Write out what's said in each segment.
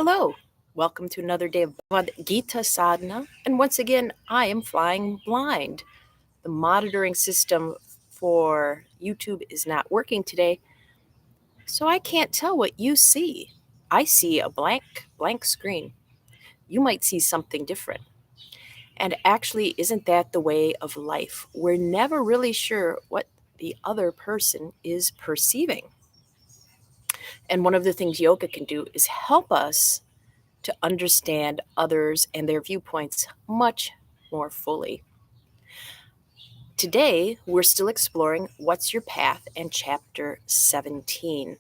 Hello, welcome to another day of Bhagavad Gita Sadhana. And once again, I am flying blind. The monitoring system for YouTube is not working today, so I can't tell what you see. I see a blank screen. You might see something different. And actually, isn't that the way of life? We're never really sure what the other person is perceiving. And one of the things yoga can do is help us to understand others and their viewpoints much more fully. Today, we're still exploring What's Your Path and Chapter 17.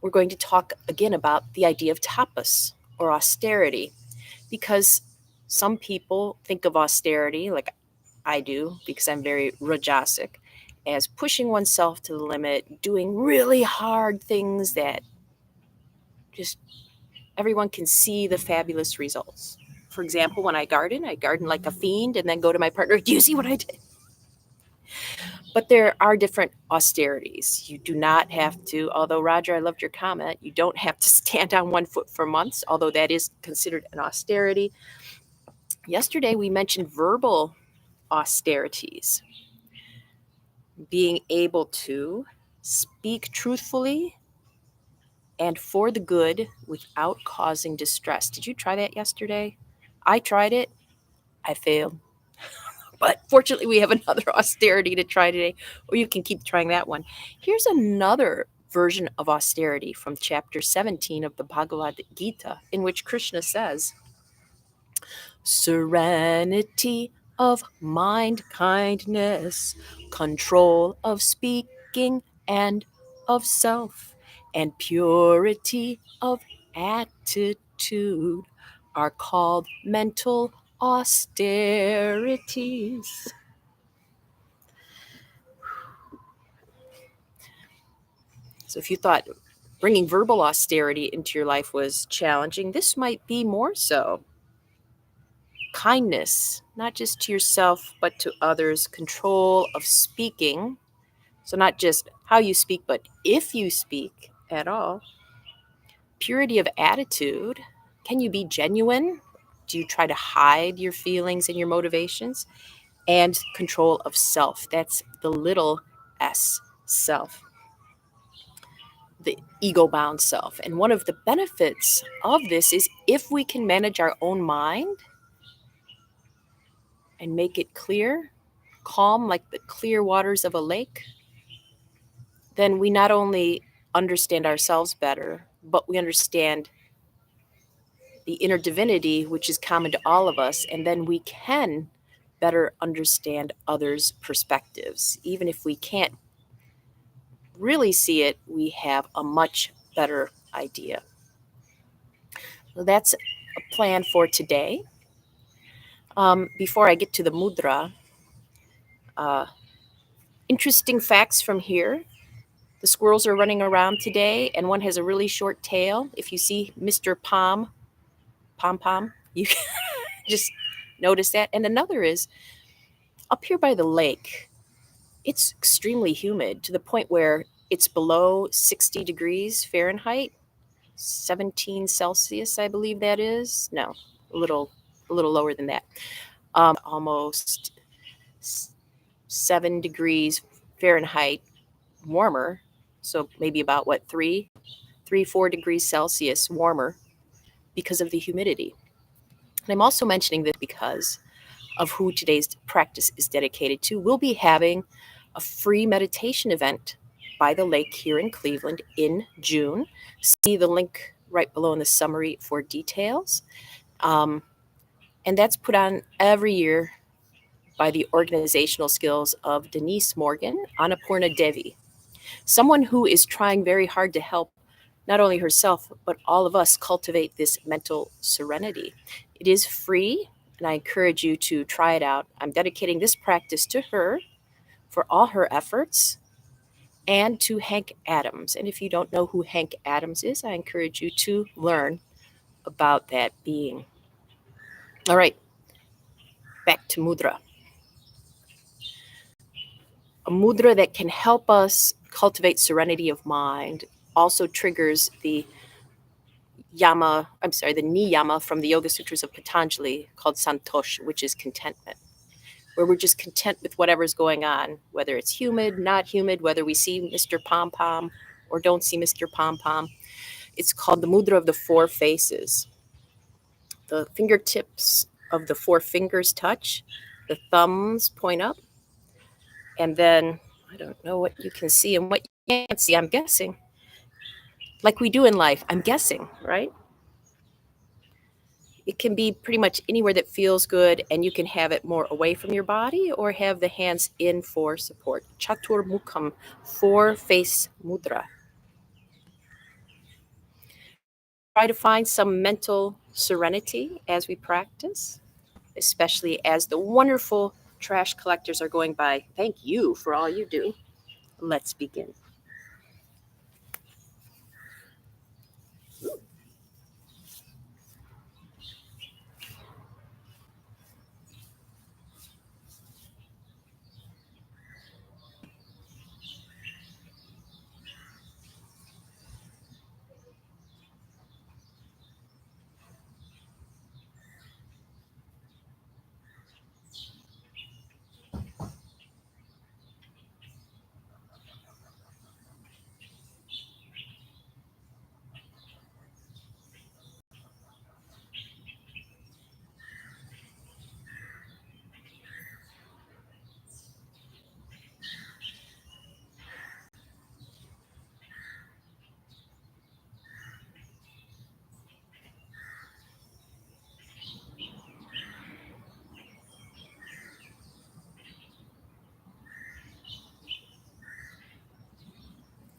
We're going to talk again about the idea of tapas or austerity, because some people think of austerity, like I do, because I'm very rajasic, as pushing oneself to the limit, doing really hard things that just everyone can see the fabulous results. For example, when I garden like a fiend and then go to my partner, do you see what I did? But there are different austerities. You do not have to, although Roger, I loved your comment, you don't have to stand on 1 foot for months, although that is considered an austerity. Yesterday, we mentioned verbal austerities, being able to speak truthfully and for the good without causing distress. Did you try that yesterday? I tried it. I failed. But fortunately, we have another austerity to try today, or you can keep trying that one. Here's another version of austerity from chapter 17 of the Bhagavad Gita, in which Krishna says, serenity of mind, kindness, control of speaking and of self, and purity of attitude are called mental austerities. So if you thought bringing verbal austerity into your life was challenging, this might be more so. Kindness, not just to yourself, but to others. Control of speaking. So not just how you speak, but if you speak at all. Purity of attitude. Can you be genuine? Do you try to hide your feelings and your motivations? And control of self. That's the little s, self. The ego-bound self. And one of the benefits of this is if we can manage our own mind and make it clear, calm like the clear waters of a lake, then we not only understand ourselves better, but we understand the inner divinity, which is common to all of us, and then we can better understand others' perspectives. Even if we can't really see it, we have a much better idea. So that's a plan for today. Before I get to the mudra, interesting facts from here. The squirrels are running around today, and one has a really short tail. If you see Mr. Pom, you just notice that. And another is up here by the lake, it's extremely humid to the point where it's below 60 degrees Fahrenheit, 17 Celsius, I believe that is. No, a little lower than that. Almost 7 degrees Fahrenheit warmer. So maybe about 4 degrees Celsius warmer because of the humidity. And I'm also mentioning this because of who today's practice is dedicated to. We'll be having a free meditation event by the lake here in Cleveland in June. See the link right below in the summary for details. And that's put on every year by the organizational skills of Denise Morgan, Annapurna Devi, someone who is trying very hard to help not only herself, but all of us cultivate this mental serenity. It is free, and I encourage you to try it out. I'm dedicating this practice to her for all her efforts and to Hank Adams. And if you don't know who Hank Adams is, I encourage you to learn about that being. All right, back to mudra. A mudra that can help us cultivate serenity of mind also triggers the yama, I'm sorry, the niyama from the Yoga Sutras of Patanjali called santosh, which is contentment, where we're just content with whatever's going on, whether it's humid, not humid, whether we see Mr. Pom Pom or don't see Mr. Pom Pom. It's called the mudra of the four faces. The fingertips of the four fingers touch, the thumbs point up, and then I don't know what you can see and what you can't see, I'm guessing. Like we do in life, I'm guessing, right? It can be pretty much anywhere that feels good, and you can have it more away from your body or have the hands in for support. Chaturmukham, four face mudra. Try to find some mental serenity as we practice, especially as the wonderful trash collectors are going by. Thank you for all you do. Let's begin.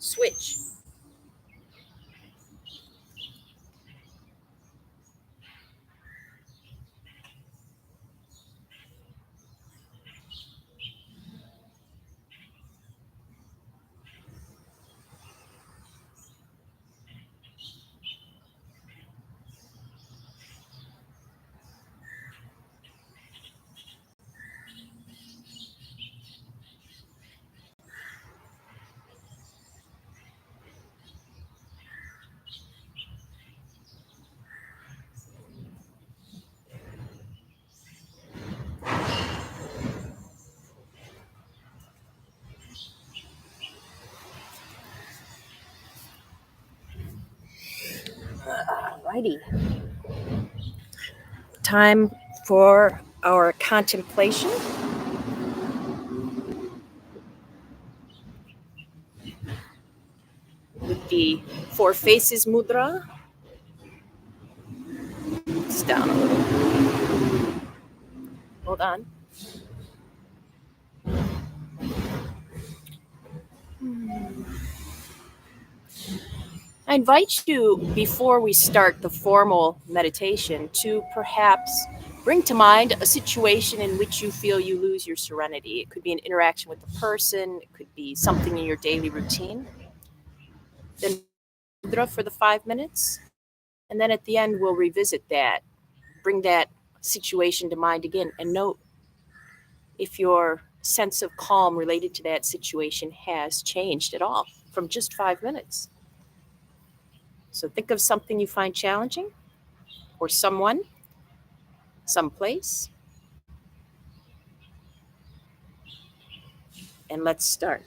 Switch. Alrighty. Time for our contemplation. With the four faces mudra. It's down a little. Hold on. I invite you, before we start the formal meditation, to perhaps bring to mind a situation in which you feel you lose your serenity. It could be an interaction with a person, it could be something in your daily routine. Then mudra for the 5 minutes, and then at the end we'll revisit that. Bring that situation to mind again and note if your sense of calm related to that situation has changed at all from just 5 minutes. So think of something you find challenging, or someone, someplace, and let's start.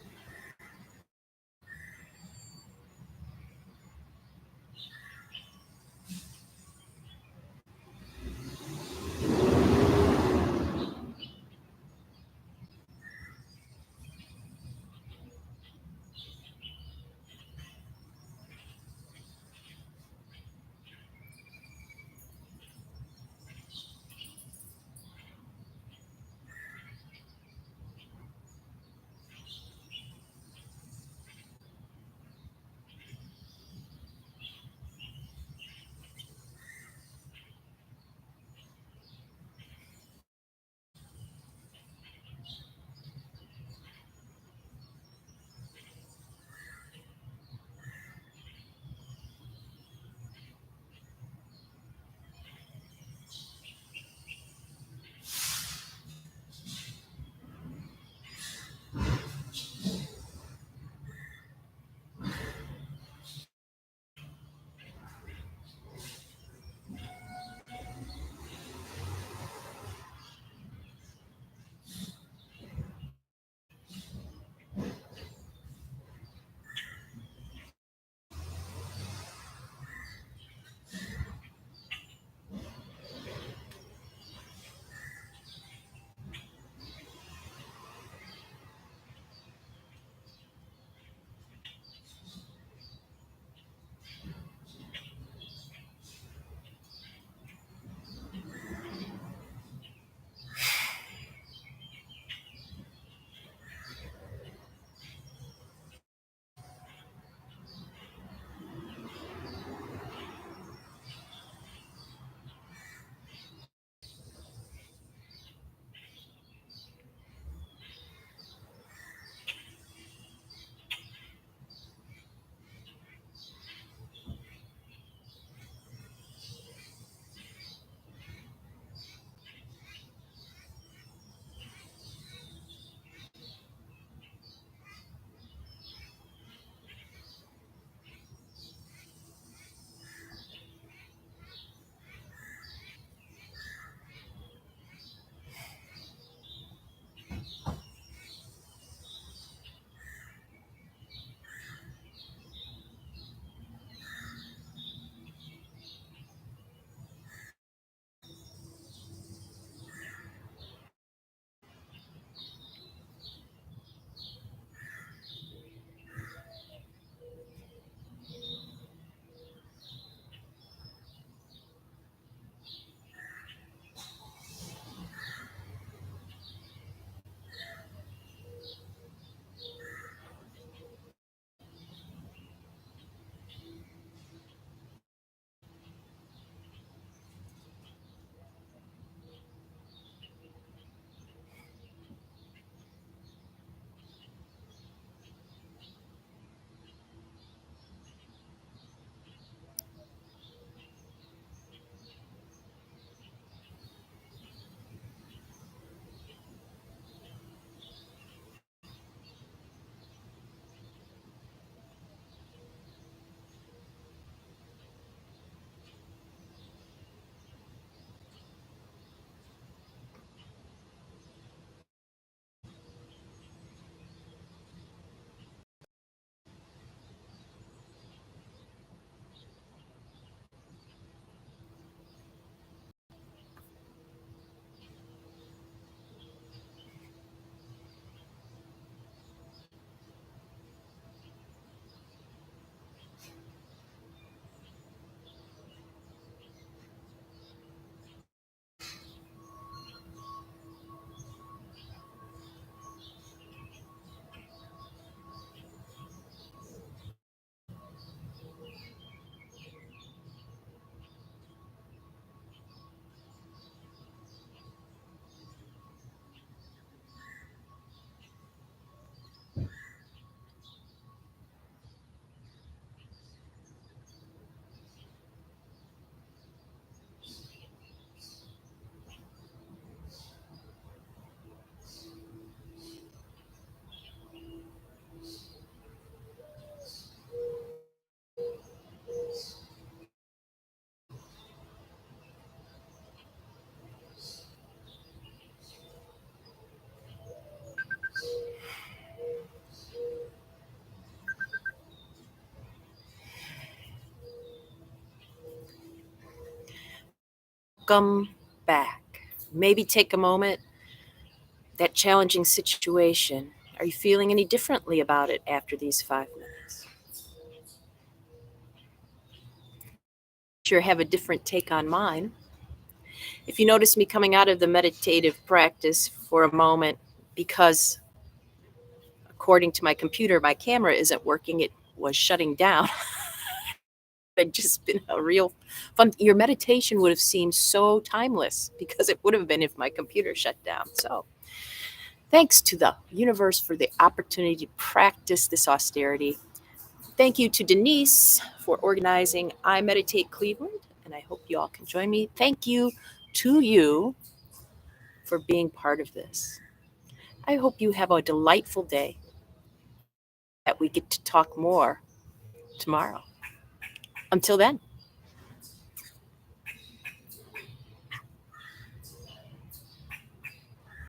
welcome back. Maybe take a moment. That challenging situation, are you feeling any differently about it after these 5 minutes? Sure, have a different take on mine. If you notice me coming out of the meditative practice for a moment because, according to my computer, my camera isn't working, it was shutting down. It'd just been a real fun. Your meditation would have seemed so timeless because it would have been if my computer shut down. So, thanks to the universe for the opportunity to practice this austerity. Thank you to Denise for organizing I Meditate Cleveland, and I hope you all can join me. Thank you to you for being part of this. I hope you have a delightful day, that we get to talk more tomorrow. Until then.